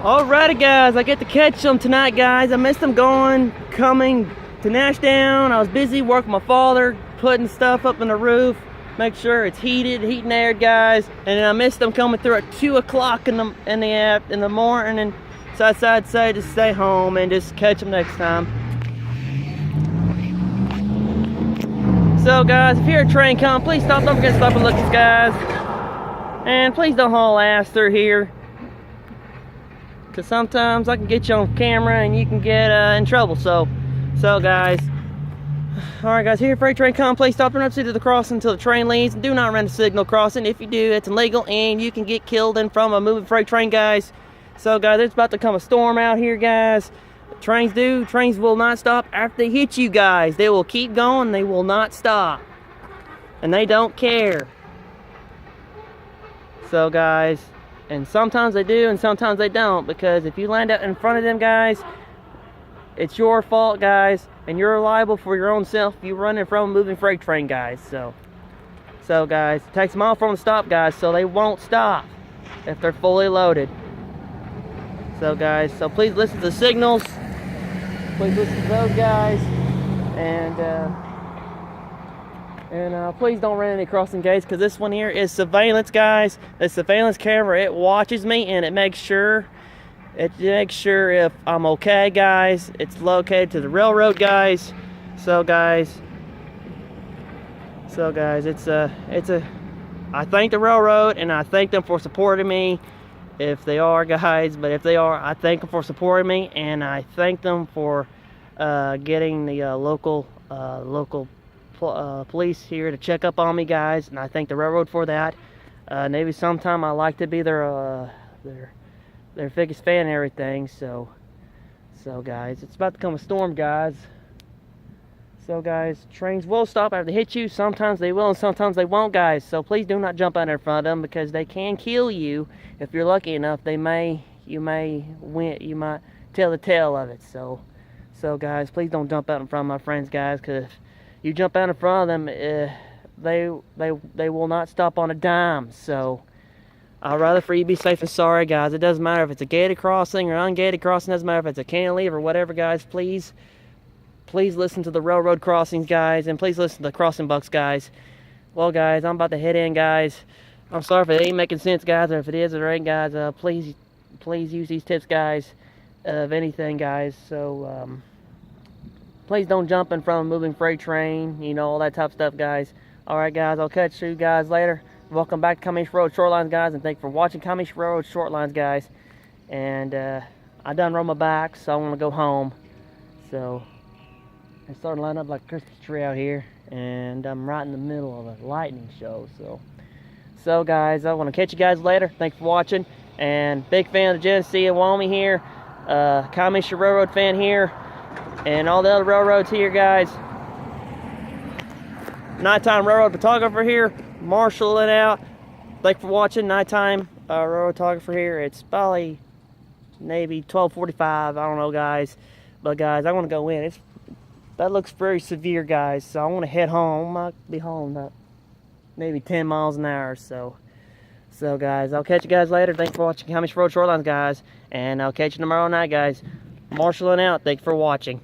Alrighty guys, I get to catch them tonight guys. I missed them coming to Nashdown. I was busy working with my father, putting stuff up in the roof, make sure it's heating and aired guys. And then I missed them coming through at 2 o'clock in the morning. So I decided to stay home and just catch them next time. So guys, if you're a train coming, please stop. Don't forget to stop and look at these guys. And please don't haul ass through here, because sometimes I can get you on camera and you can get in trouble. So guys, alright guys, here freight train come, please stop and up to the crossing until the train leaves, and do not run a signal crossing. If you do, it's illegal and you can get killed in from a moving freight train guys. So guys, there's about to come a storm out here guys. Trains will not stop after they hit you guys. They will keep going, they will not stop, and they don't care. So guys, and sometimes they do and sometimes they don't, because if you land out in front of them guys, it's your fault guys, and you're liable for your own self if you run in front of a moving freight train guys. So guys, it takes them all from the stop guys, so they won't stop if they're fully loaded. So guys, so please listen to the signals, please listen to those guys, and please don't run any crossing gates, because this one here is surveillance guys. The surveillance camera, it watches me and it makes sure if I'm okay guys. It's located to the railroad guys. So guys, it's I thank the railroad and I thank them for supporting me, if they are guys. But if they are, I thank them for supporting me, and I thank them for getting the local police here to check up on me guys, and I thank the railroad for that. Maybe sometime I like to be their biggest fan and everything. So guys, it's about to come a storm guys. So guys, trains will stop after they hit you. Sometimes they will and sometimes they won't guys. So please do not jump out in front of them, because they can kill you if you're lucky enough. You might tell the tale of it. So guys, please don't jump out in front of my friends guys, because if you jump out in front of them, they will not stop on a dime. So I'd rather for you be safe than sorry guys. It doesn't matter if it's a gated crossing or ungated crossing, doesn't matter if it's a cantilever or whatever guys. Please listen to the railroad crossings guys, and please listen to the crossing bucks guys. Well guys, I'm about to head in guys. I'm sorry if it ain't making sense guys, or if it is or ain't guys. Please use these tips guys, of anything guys. So please don't jump in front of a moving freight train, you know, all that type of stuff guys. Alright guys, I'll catch you guys later. Welcome back to Kiamichi Road Shortlines guys, and thank you for watching Kiamichi Road Shortlines guys. And I done rode my back, so I want to go home. So it's starting to line up like a Christmas tree out here, and I'm right in the middle of a lightning show. So guys, I want to catch you guys later. Thanks for watching, and big fan of the Genesee and Wyoming here, Kiamichi Railroad fan here, and all the other railroads here guys. Nighttime railroad photographer here, marshaling out. Thanks for watching. Nighttime railroad photographer here. It's probably maybe 12:45. I don't know guys, but guys, I want to go in. That looks very severe guys, so I want to head home. I might be home about maybe 10 miles an hour. So guys, I'll catch you guys later. Thanks for watching Kiamichi Road Shortlines guys, and I'll catch you tomorrow night guys. Marshaling out. Thanks for watching.